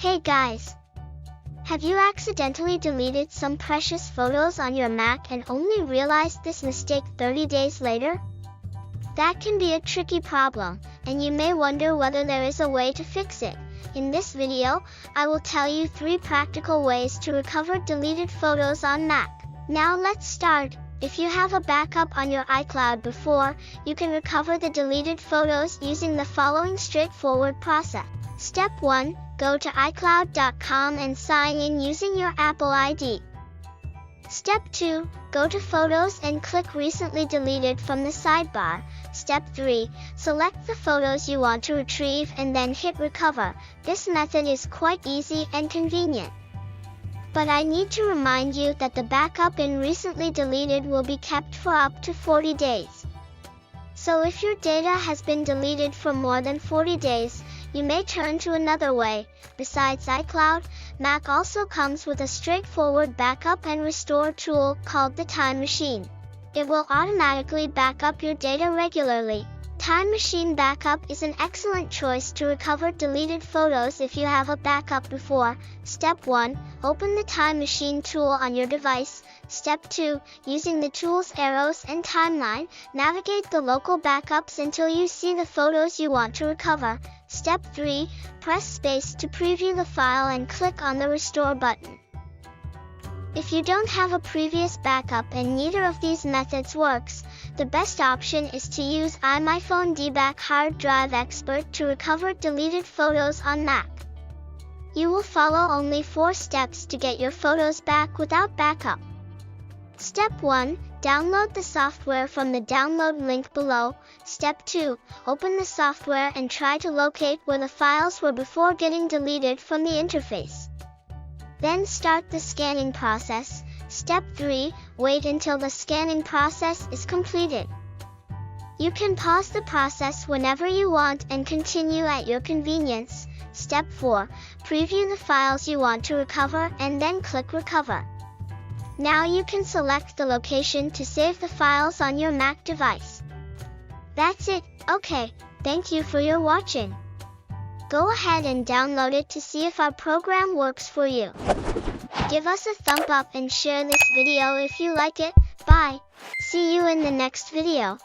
Hey guys! Have you accidentally deleted some precious photos on your Mac and only realized this mistake 30 days later? That can be a tricky problem, and you may wonder whether there is a way to fix it. In this video, I will tell you 3 practical ways to recover deleted photos on Mac. Now let's start. If you have a backup on your iCloud before, you can recover the deleted photos using the following straightforward process. Step 1. Go to iCloud.com and sign in using your Apple ID. Step 2. Go to Photos and click Recently Deleted from the sidebar. Step 3. Select the photos you want to retrieve and then hit Recover. This method is quite easy and convenient. But I need to remind you that the backup in Recently Deleted will be kept for up to 40 days. So if your data has been deleted for more than 40 days, you may turn to another way. Besides iCloud, Mac also comes with a straightforward backup and restore tool called the Time Machine. It will automatically back up your data regularly. Time Machine Backup is an excellent choice to recover deleted photos if you have a backup before. Step 1. Open the Time Machine tool on your device. Step 2. Using the tool's arrows and timeline, navigate the local backups until you see the photos you want to recover. Step 3. Press space to preview the file and click on the Restore button. If you don't have a previous backup and neither of these methods works, the best option is to use iMyFone DBack Hard Drive Expert to recover deleted photos on Mac. You will follow only 4 steps to get your photos back without backup. Step 1. Download the software from the download link below. Step 2. Open the software and try to locate where the files were before getting deleted from the interface. Then start the scanning process. Step 3. Wait until the scanning process is completed. You can pause the process whenever you want and continue at your convenience. Step 4. Preview the files you want to recover and then click Recover. Now you can select the location to save the files on your Mac device. That's it. Okay, thank you for your watching. Go ahead and download it to see if our program works for you. Give us a thumb up and share this video if you like it. Bye. See you in the next video.